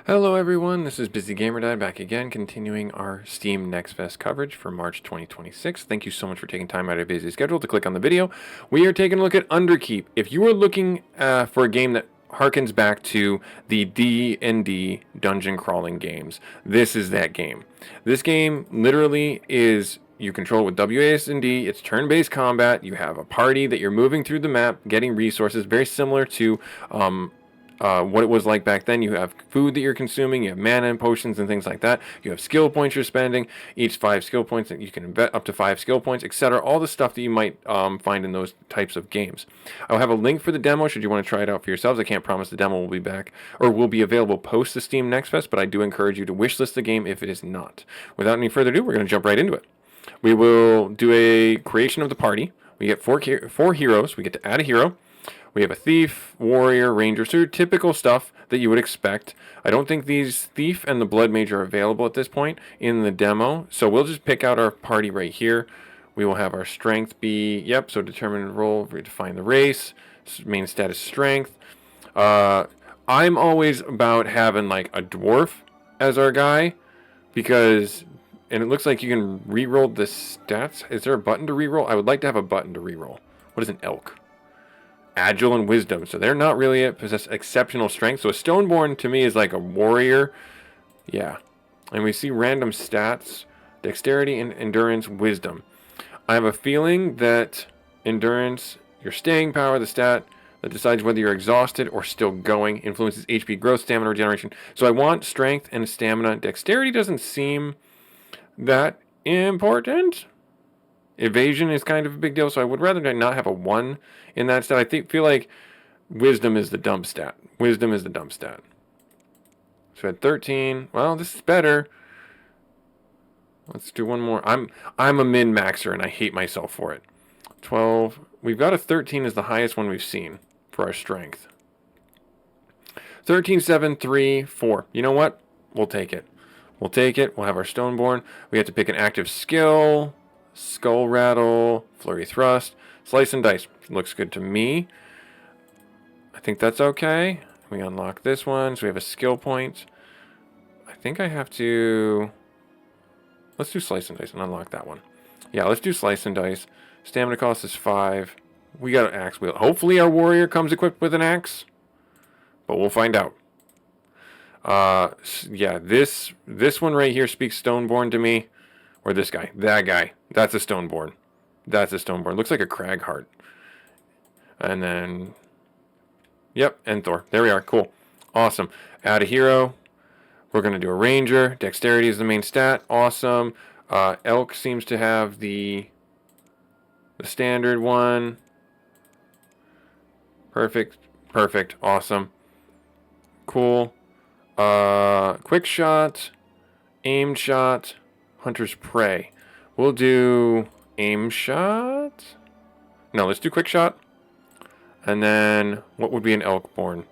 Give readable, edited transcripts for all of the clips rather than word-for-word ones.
Hello everyone, this is busygamerdad back again, continuing our Steam Next Fest coverage for March 2026. Thank you so much for taking time out of your busy schedule to click on the video. We are taking a look at Underkeep. If you are looking for a game that harkens back to the D&D dungeon crawling games, this is that game. This game literally is, you control it with WASD, it's turn-based combat, you have a party that you're moving through the map, getting resources, very similar to what it was like back then. You have food that you're consuming, you have mana and potions and things like that. You have skill points you're spending, each 5 skill points, that you can invest up to 5 skill points, etc. All the stuff that you might find in those types of games. I'll have a link for the demo should you want to try it out for yourselves. I can't promise the demo will be back or will be available post the Steam Next Fest, but I do encourage you to wishlist the game if it is not. Without any further ado, we're going to jump right into it. We will do a creation of the party. We get four heroes. We get to add a hero. We have a thief, warrior, ranger, so your typical stuff that you would expect. I don't think these thief and the blood mage are available at this point in the demo, so we'll just pick out our party right here. We will have our strength be, so determine role, redefine the race, main status strength. I'm always about having like a dwarf as our guy, because, and it looks like you can reroll the stats. Is there a button to reroll? I would like to have a button to reroll. What is an elk? Agile and wisdom, so they're not really it. Possess exceptional strength, so a stoneborn to me is like a warrior. Yeah, and we see random stats: dexterity and endurance, wisdom. I have a feeling that endurance, your staying power, the stat that decides whether you're exhausted or still going, influences HP growth, stamina, regeneration. So I want strength and stamina. Dexterity doesn't seem that important. Evasion is kind of a big deal, so I would rather not have a 1 in that stat. I feel like wisdom is the dump stat. Wisdom is the dump stat. So at 13, well, this is better. Let's do one more. I'm a min-maxer, and I hate myself for it. 12. We've got a 13 as the highest one we've seen for our strength. 13, 7, 3, 4. You know what? We'll take it. We'll take it. We'll have our stoneborn. We have to pick an active skill. Skull rattle, flurry thrust, slice and dice. Looks good to me. I think that's okay. We unlock this one, so we have a skill point. I think I have to... Let's do slice and dice and unlock that one. Yeah, let's do slice and dice. Stamina cost is 5. We got an axe wheel. Hopefully our warrior comes equipped with an axe, but we'll find out. Yeah, this one right here speaks Stoneborn to me. Or this guy. That guy. That's a Stoneborn. That's a Stoneborn. Looks like a Crag Heart. And then... Yep, and Thor. There we are. Cool. Awesome. Add a hero. We're going to do a Ranger. Dexterity is the main stat. Awesome. Elk seems to have the standard one. Perfect. Perfect. Awesome. Cool. Quick shot. Aimed shot. Hunter's Prey. We'll do aim shot. No, let's do quick shot. And then what would be an elkborn?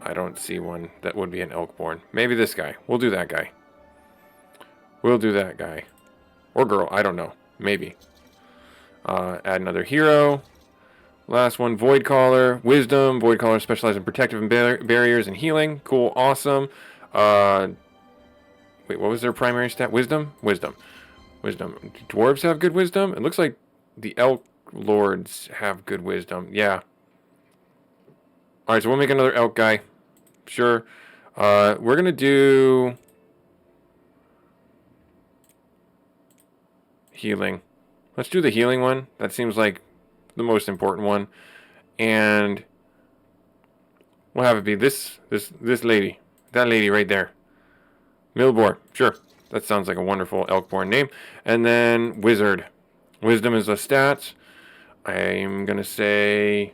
I don't see one that would be an elkborn. Maybe this guy. We'll do that guy. We'll do that guy. Or girl. I don't know. Maybe. Add another hero. Last one, Void Caller. Wisdom. Void Caller specializes in protective barriers and healing. Cool. Awesome. Wait, what was their primary stat? Wisdom? Wisdom. Wisdom. Do dwarves have good wisdom? It looks like the elk lords have good wisdom. Yeah. Alright, so we'll make another elk guy. Sure. We're going to do... healing. Let's do the healing one. That seems like the most important one. And we'll have it be this lady. That lady right there. Milbor, sure. That sounds like a wonderful elkborn name. And then Wizard. Wisdom is a stat. I'm going to say...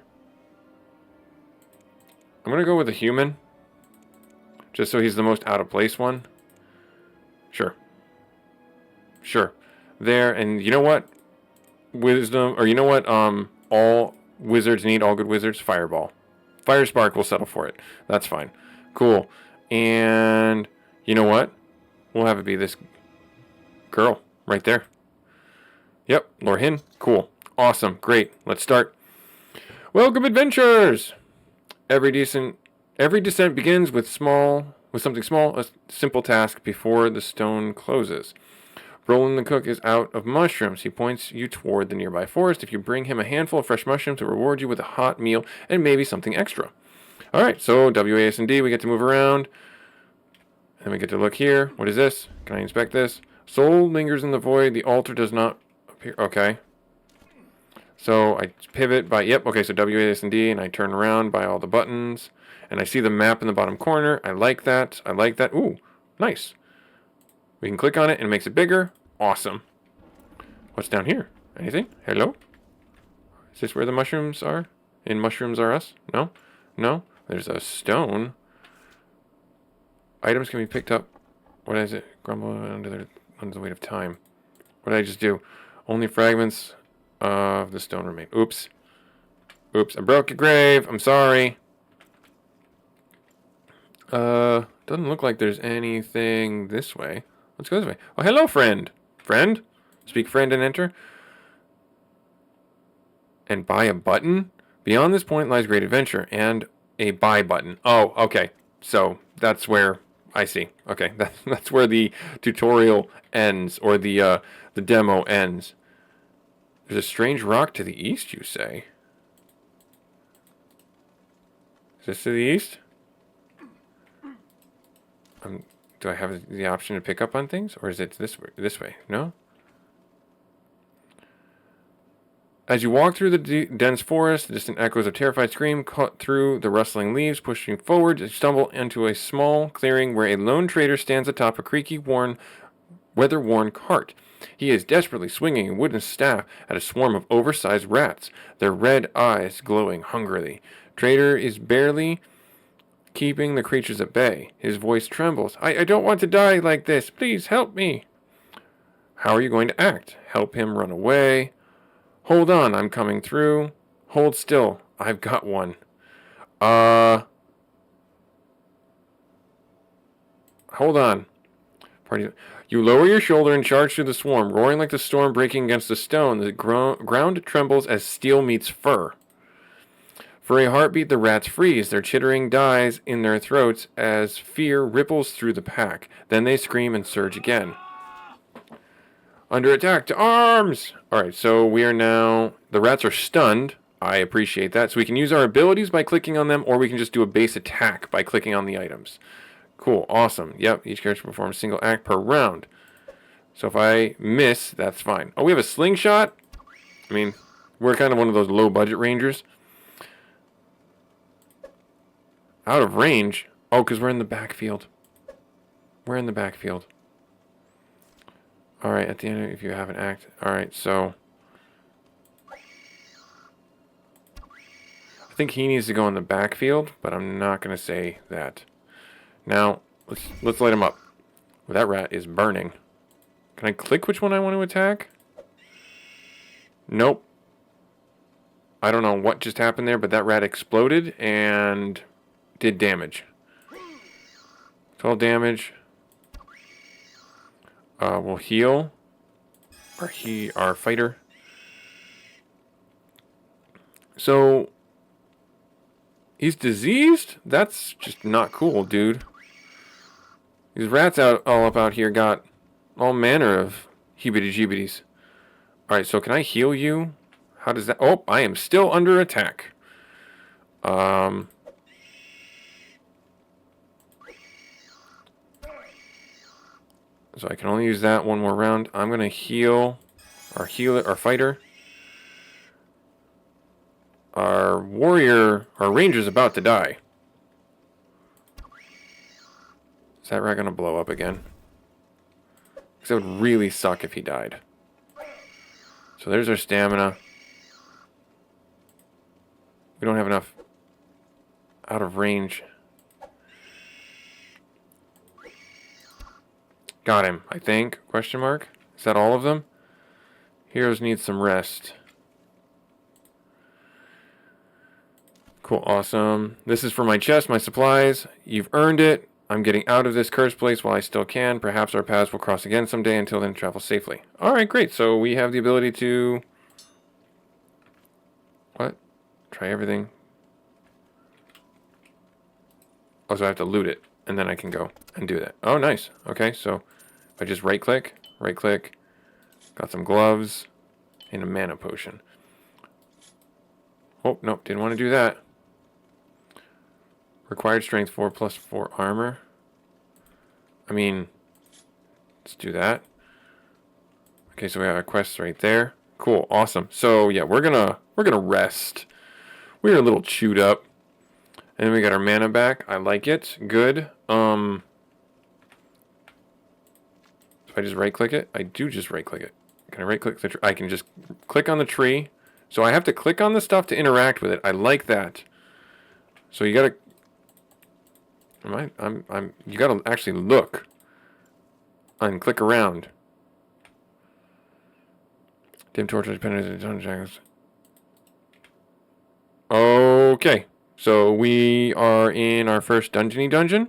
I'm going to go with a human. Just so he's the most out of place one. Sure. Sure. There, and you know what? Wisdom, or you know what? All wizards need, all good wizards? Fireball. Fire Spark will settle for it. That's fine. Cool. And... you know what? We'll have it be this girl right there. Yep, Lorhin. Cool. Awesome. Great. Let's start. Welcome, adventurers! Every descent begins with small with something small, a simple task before the stone closes. Roland the cook is out of mushrooms. He points you toward the nearby forest. If you bring him a handful of fresh mushrooms, he'll reward you with a hot meal and maybe something extra. All right, so WASD, we get to move around. And we get to look here. What is this? Can I inspect this? Soul lingers in the void. The altar does not appear. Okay. So I pivot by, yep, okay, so WASD, and I turn around by all the buttons. And I see the map in the bottom corner. I like that. I like that. Ooh, nice. We can click on it and it makes it bigger. Awesome. What's down here? Anything? Hello? Is this where the mushrooms are? In Mushrooms R Us? No? No? There's a stone. Items can be picked up. What is it? Grumble under the weight of time. What did I just do? Only fragments of the stone remain. Oops. Oops. I broke your grave. I'm sorry. Doesn't look like there's anything this way. Let's go this way. Oh, hello, friend. Friend? Speak friend and enter. And buy a button? Beyond this point lies great adventure and a buy button. Oh, okay. So that's where I see. Okay, that's where the tutorial ends, or the demo ends. There's a strange rock to the east, you say? Is this to the east? Do I have the option to pick up on things, or is it this way? This way? No? As you walk through the dense forest, the distant echoes of terrified scream cut through the rustling leaves. Pushing forward, you stumble into a small clearing where a lone trader stands atop a creaky, weather-worn cart. He is desperately swinging a wooden staff at a swarm of oversized rats, their red eyes glowing hungrily. Trader is barely keeping the creatures at bay. His voice trembles. I don't want to die like this. Please help me. How are you going to act? Help him run away? Hold on, I'm coming through. Hold still. I've got one. Hold on. You lower your shoulder and charge through the swarm, roaring like the storm breaking against the stone. The ground trembles as steel meets fur. For a heartbeat, the rats freeze. Their chittering dies in their throats as fear ripples through the pack. Then they scream and surge again. Under attack, to arms! Alright, so we are now... The rats are stunned. I appreciate that. So we can use our abilities by clicking on them, or we can just do a base attack by clicking on the items. Cool, awesome. Yep, each character performs a single act per round. So if I miss, that's fine. Oh, we have a slingshot? I mean, we're kind of one of those low-budget rangers. Out of range? Oh, because we're in the backfield. We're in the backfield. Alright, at the end, if you have an act. Alright, so... I think he needs to go in the backfield, but I'm not going to say that. Now, let's light him up. Well, that rat is burning. Can I click which one I want to attack? Nope. I don't know what just happened there, but that rat exploded and did damage. 12 damage. We'll heal our fighter. So he's diseased? That's just not cool, dude. These rats all up out here got all manner of heebity-jeebities. Alright, so can I heal you? How does that... Oh, I am still under attack. So I can only use that one more round. I'm going to heal our fighter. Our ranger's about to die. Is that rat going to blow up again? Because it would really suck if he died. So there's our stamina. We don't have enough out of range. Got him, I think. Question mark? Is that all of them? Heroes need some rest. Cool, awesome. This is for my chest, my supplies. You've earned it. I'm getting out of this cursed place while I still can. Perhaps our paths will cross again someday. Until then, travel safely. Alright, great. So we have the ability to... What? Try everything. Oh, so I have to loot it. and then I can go and do that. Oh, nice. Okay, so if I just right click, got some gloves, and a mana potion. Oh, nope, didn't want to do that. Required strength 4 plus 4 armor. I mean, let's do that. Okay, so we have our quests right there. Cool, awesome. So yeah, we're gonna rest. We're a little chewed up. And then we got our mana back. I like it. Good. If I just right click it, I do just right click it. Can I right click the tree? I can just click on the tree. So I have to click on the stuff to interact with it. I like that. So you gotta you gotta actually look and click around. Dim torches dependent on jackets. Okay. So we are in our first dungeony dungeon.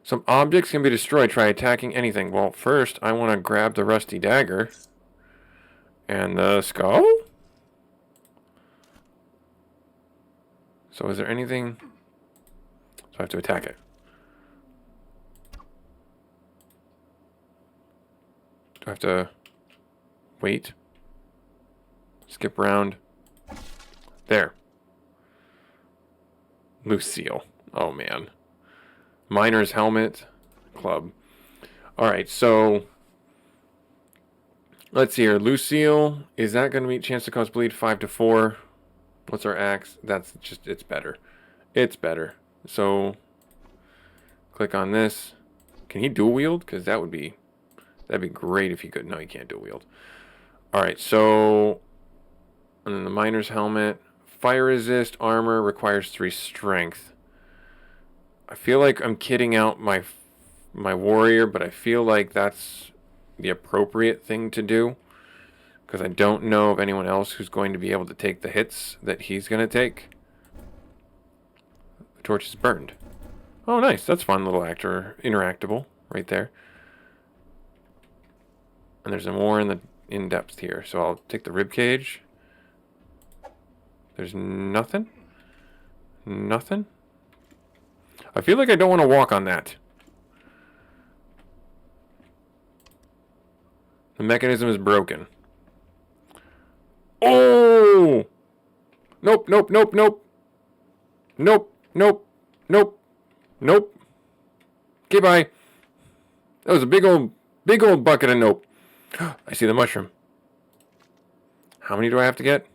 Some objects can be destroyed. Try attacking anything. Well, first I want to grab the rusty dagger. And the skull? So is there anything? So I have to attack it. Do I have to wait? Skip round. There. Lucille. Oh, man. Miner's helmet. Club. Alright, so let's see here. Lucille. Is that going to be chance to cause bleed? 5 to 4. What's our axe? That's just, it's better. It's better. So, click on this. Can he dual wield? Because that'd be great if he could. No, he can't dual wield. Alright, so, and then the miner's helmet. Fire resist armor requires 3 strength. I feel like I'm kidding out my warrior, but I feel like that's the appropriate thing to do. Because I don't know of anyone else who's going to be able to take the hits that he's going to take. The torch is burned. Oh, nice. That's fun little interactable right there. And there's more in depth here. So I'll take the rib cage. There's nothing. Nothing. I feel like I don't want to walk on that. The mechanism is broken. Oh! Nope, nope, nope, nope. Nope, nope, nope, nope. Okay, bye. That was a big old bucket of nope. I see the mushroom. How many do I have to get?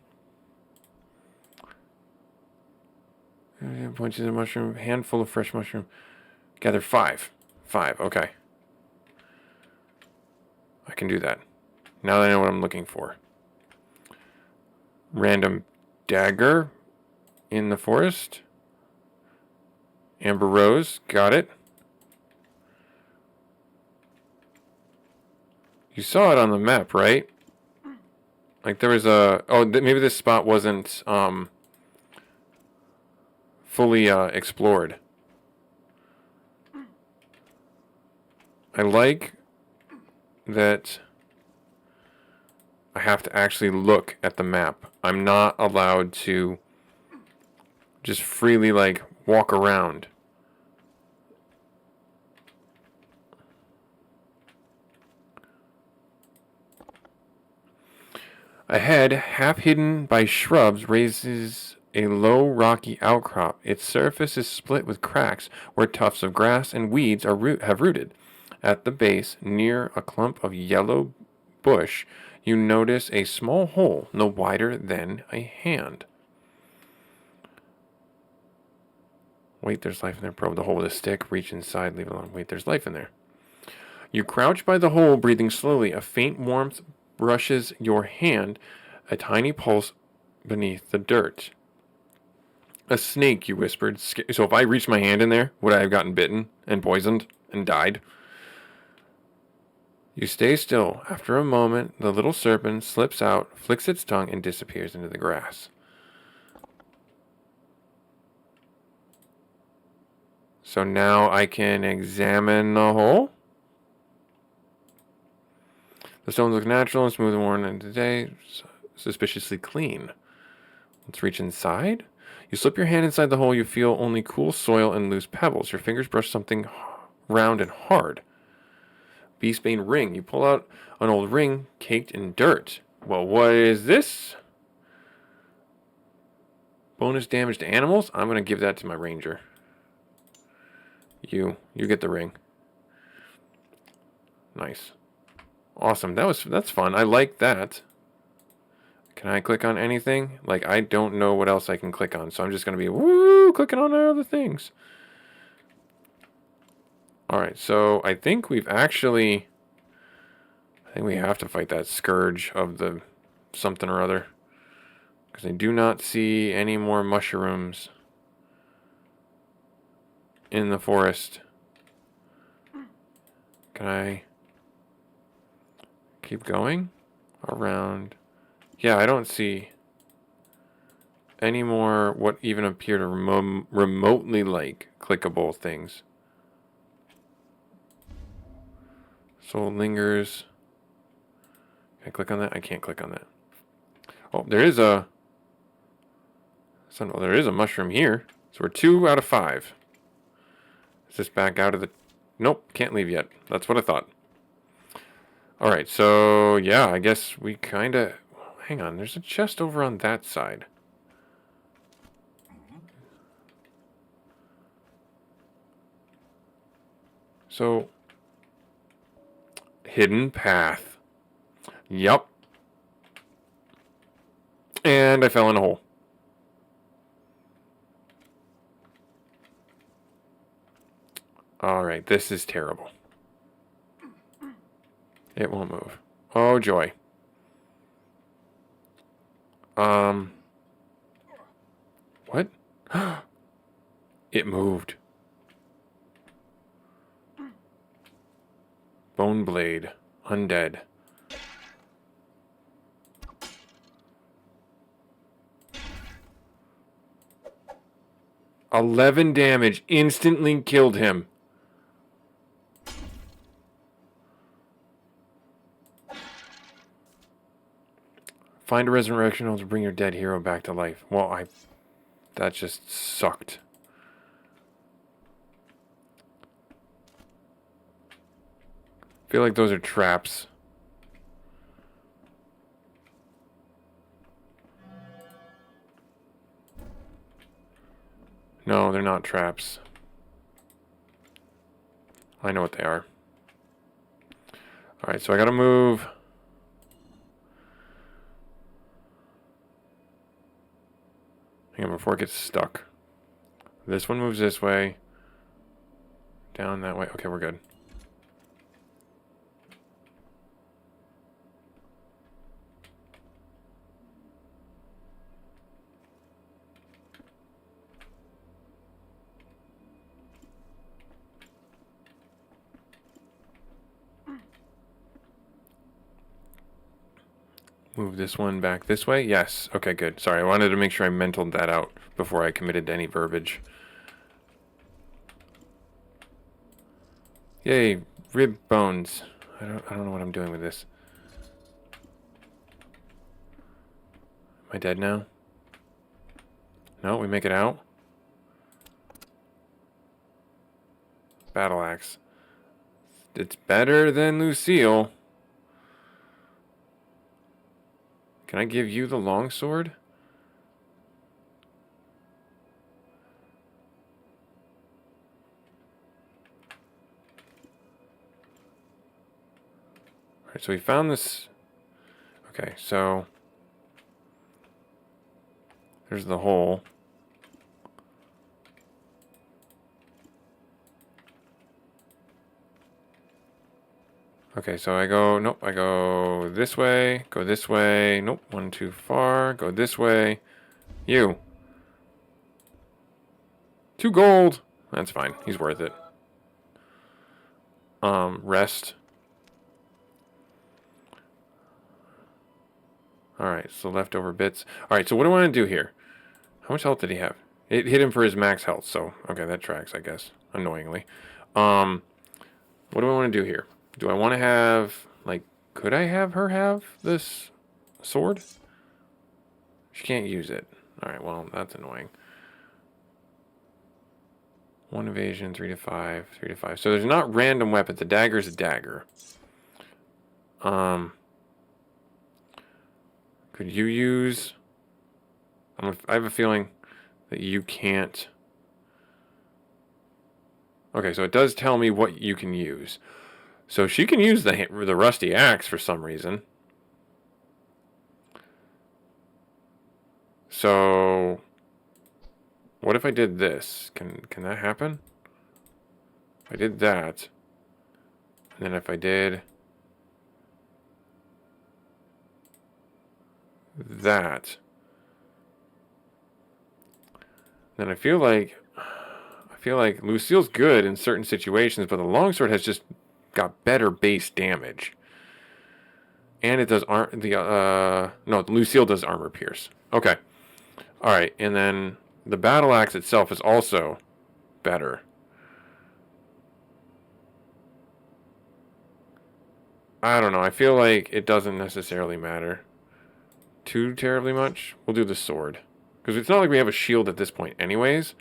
Bunches of mushroom. Handful of fresh mushroom. Gather 5. 5, okay. I can do that. Now that I know what I'm looking for. Random dagger in the forest. Amber rose, got it. You saw it on the map, right? Like there was a... Oh, maybe this spot wasn't fully explored. I like that I have to actually look at the map. I'm not allowed to just freely, like, walk around. Ahead, half hidden by shrubs, raises a low rocky outcrop. Its surface is split with cracks where tufts of grass and weeds have rooted. At the base, near a clump of yellow bush, you notice a small hole no wider than a hand. Wait, there's life in there. Probe the hole with a stick. Reach inside. Leave it alone. Wait, there's life in there. You crouch by the hole, breathing slowly. A faint warmth brushes your hand. A tiny pulse beneath the dirt. A snake, you whispered. So if I reached my hand in there, would I have gotten bitten and poisoned and died? You stay still. After a moment, the little serpent slips out, flicks its tongue, and disappears into the grass. So now I can examine the hole. The stones look natural and smooth and worn, and today suspiciously clean. Let's reach inside. You slip your hand inside the hole, you feel only cool soil and loose pebbles. Your fingers brush something round and hard. Beastbane ring. You pull out an old ring caked in dirt. Well, what is this? Bonus damage to animals? I'm going to give that to my ranger. You get the ring. Nice. Awesome. That's fun. I like that. Can I click on anything? Like, I don't know what else I can click on, so I'm just going to be, clicking on other things. Alright, so I think we have to fight that scourge of the something or other. Because I do not see any more mushrooms in the forest. Can I keep going around? Yeah, I don't see any more what even appear to remotely like clickable things. Soul lingers. Can I click on that? I can't click on that. Oh, there is a mushroom here. So we're 2 out of 5. Is this back out of the... Nope, can't leave yet. That's what I thought. Alright, so yeah, I guess we kind of... Hang on, there's a chest over on that side. So... Hidden path. Yup. And I fell in a hole. Alright, this is terrible. It won't move. Oh, joy. What? It moved. Bone blade. Undead. $11 damage. Instantly killed him. Find a resurrection hole to bring your dead hero back to life. Well, that just sucked. I feel like those are traps. No, they're not traps. I know what they are. Alright, so I gotta move. Hang on, before it gets stuck. This one moves this way. Down that way. Okay, we're good. Move this one back this way? Yes. Okay, good. Sorry, I wanted to make sure I mentaled that out before I committed to any verbiage. Yay, rib bones. I don't know what I'm doing with this. Am I dead now? No, we make it out. Battle axe. It's better than Lucille. Can I give you the longsword? Alright, so we found this. Okay, so there's the hole. Okay, so I go, nope, I go this way, nope, one too far, go this way. You. 2 gold. That's fine, he's worth it. Rest. Alright, so leftover bits. Alright, so what do I want to do here? How much health did he have? It hit him for his max health, so, okay, that tracks, I guess, annoyingly. What do I want to do here? Do I want to have, like, could I have her have this sword? She can't use it. Alright, well, that's annoying. 1 evasion, 3 to 5, 3 to 5. So there's not random weapons. A dagger is a dagger. Could you use... I have a feeling that you can't... Okay, so it does tell me what you can use. So she can use the rusty axe for some reason. So... what if I did this? Can that happen? If I did that, and then if I did that, then I feel like Lucille's good in certain situations, but the longsword has just got better base damage, and it does no, Lucille does armor pierce. Okay, all right, and then the battle axe itself is also better. I don't know. I feel like it doesn't necessarily matter too terribly much. We'll do the sword. Because it's not like we have a shield at this point anyways.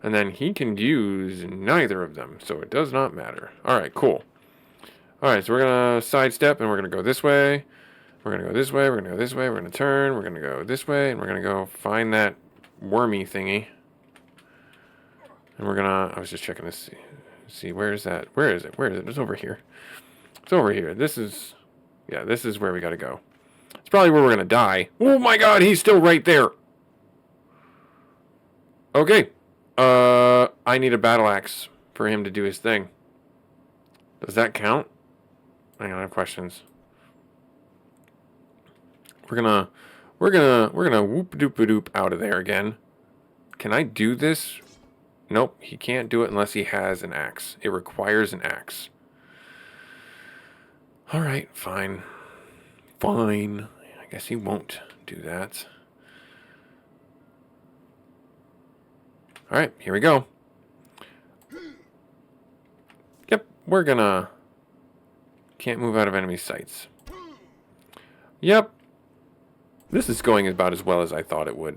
And then he can use neither of them. So it does not matter. Alright, cool. Alright, so we're going to sidestep and we're going to go this way. We're going to go this way. We're going to go this way. We're going to turn. We're going to go this way. And we're going to go find that wormy thingy. And we're going to... I was just checking this. See, where is that? Where is it? Where is it? It's over here. It's over here. This is... yeah, this is where we got to go. It's probably where we're going to die. Oh my god, he's still right there. Okay. I need a battle axe for him to do his thing. Does that count? Hang on, I have questions. We're gonna whoop doop doop out of there again. Can I do this? Nope, he can't do it unless he has an axe. It requires an axe. Alright, fine. Fine. I guess he won't do that. Alright, here we go. Yep, we're gonna... can't move out of enemy sights. Yep. This is going about as well as I thought it would.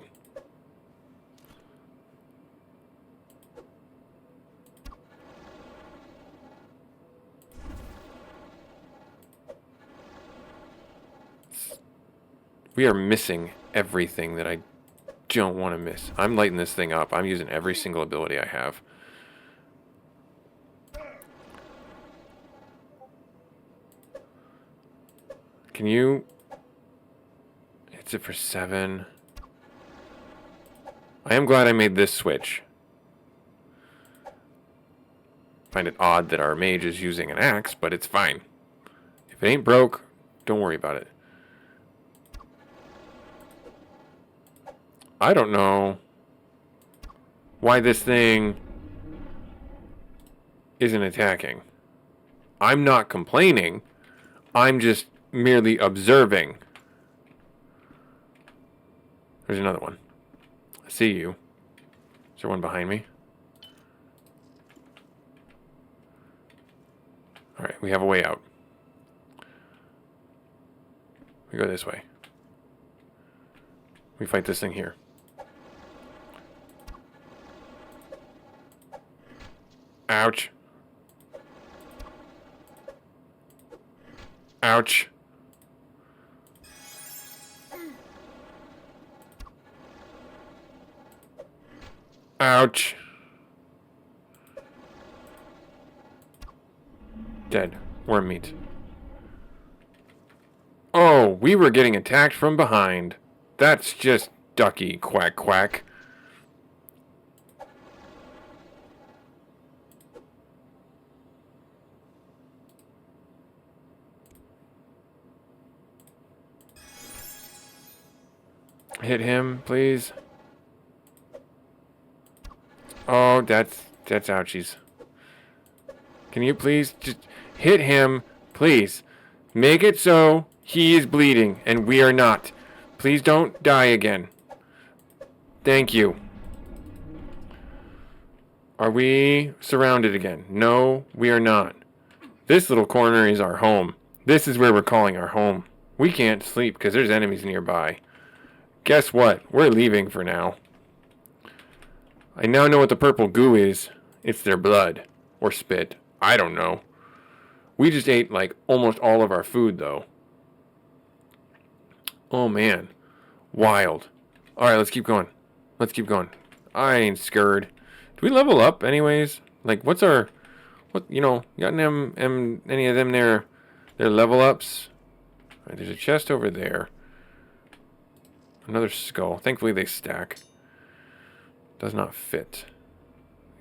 We are missing everything that I don't want to miss. I'm lighting this thing up. I'm using every single ability I have. Can you... hits it for 7. I am glad I made this switch. Find it odd that our mage is using an axe, but it's fine. If it ain't broke, don't worry about it. I don't know why this thing isn't attacking. I'm not complaining. I'm just merely observing. There's another one. I see you. Is there one behind me? Alright, we have a way out. We go this way. We fight this thing here. Ouch. Ouch. Ouch. Dead. Worm meat. Oh, we were getting attacked from behind. That's just ducky quack quack. Hit him, please. Oh, that's ouchies. Can you please just hit him, please? Make it so he is bleeding and we are not. Please don't die again. Thank you. Are we surrounded again? No, we are not. This little corner is our home. This is where we're calling our home. We can't sleep because there's enemies nearby. Guess what? We're leaving for now. I now know what the purple goo is. It's their blood. Or spit. I don't know. We just ate, like, almost all of our food, though. Oh, man. Wild. Alright, let's keep going. Let's keep going. I ain't scared. Do we level up, anyways? Like, what's our... What, you know, got any of them there? Their level ups? Right, there's a chest over there. Another skull. Thankfully, they stack. Does not fit.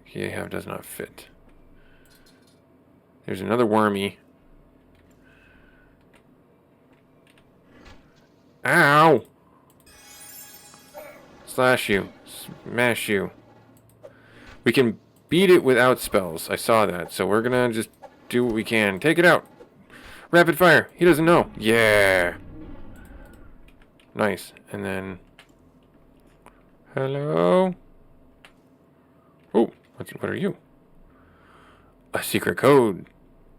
Yeah, does not fit. There's another wormy. Ow! Slash you. Smash you. We can beat it without spells. I saw that. So we're gonna just do what we can. Take it out. Rapid fire. He doesn't know. Yeah. Nice. And then... Hello? Oh, what are you? A secret code.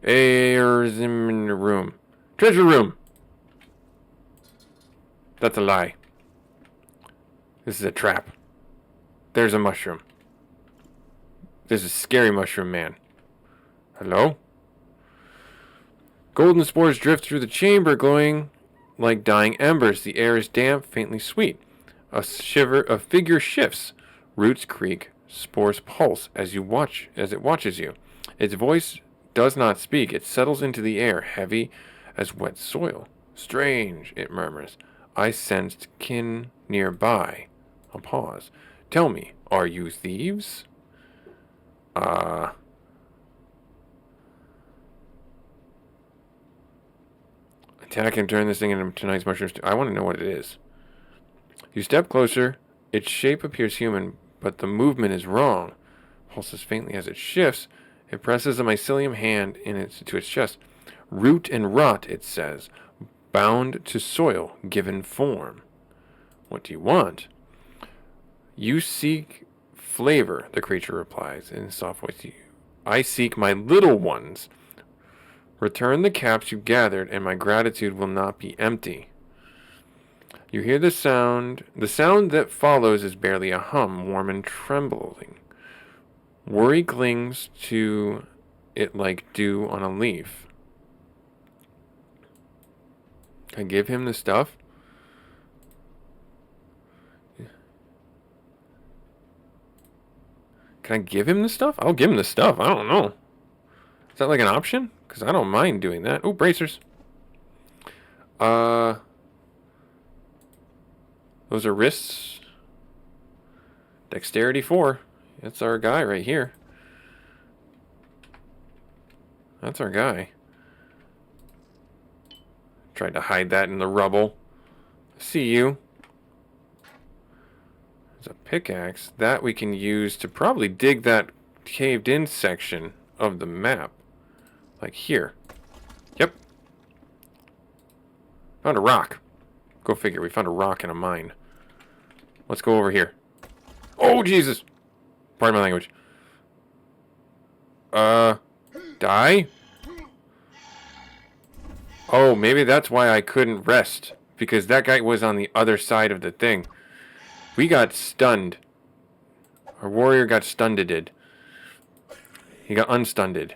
Airs in the room. Treasure room. That's a lie. This is a trap. There's a mushroom. There's a scary mushroom man. Hello? Golden spores drift through the chamber, glowing like dying embers. The air is damp, faintly sweet. A figure shifts. Roots creak. Spores pulse as it watches you. Its voice does not speak. It settles into the air, heavy as wet soil. Strange, it murmurs. I sensed kin nearby. I'll pause. Tell me, are you thieves? Attack and turn this thing into tonight's mushroom stew. I want to know what it is. You step closer. Its shape appears human, but the movement is wrong. Pulses faintly as it shifts. It presses a mycelium hand to its chest. Root and rot, it says. Bound to soil, given form. What do you want? You seek flavor, the creature replies in a soft voice. I seek my little ones. Return the caps you gathered, and my gratitude will not be empty. You hear the sound. The sound that follows is barely a hum, warm and trembling. Worry clings to it like dew on a leaf. Can I give him the stuff? Can I give him the stuff? I'll give him the stuff. I don't know. Is that like an option? Because I don't mind doing that. Oh, bracers. Those are wrists. Dexterity 4. That's our guy right here. That's our guy. Tried to hide that in the rubble. See you. There's a pickaxe. That we can use to probably dig that caved in section of the map. Like here. Yep. Found a rock. Go figure. We found a rock in a mine. Let's go over here. Oh, Jesus. Pardon my language. Die? Oh, maybe that's why I couldn't rest. Because that guy was on the other side of the thing. We got stunned. Our warrior got stunned. He got unstunned.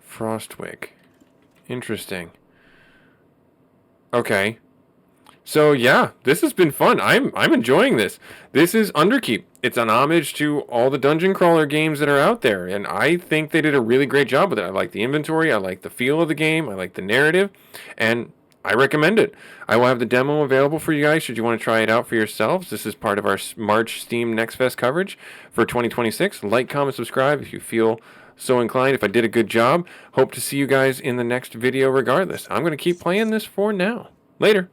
Frostwick. Interesting. Okay. So yeah, this has been fun. I'm enjoying this. This is Underkeep. It's an homage to all the dungeon crawler games that are out there, and I think they did a really great job with it. I like the inventory, I like the feel of the game, I like the narrative, and I recommend it. I will have the demo available for you guys should you want to try it out for yourselves. This is part of our March Steam Next Fest coverage for 2026. Like, comment, subscribe if you feel so inclined. If I did a good job, hope to see you guys in the next video regardless. I'm going to keep playing this for now. Later.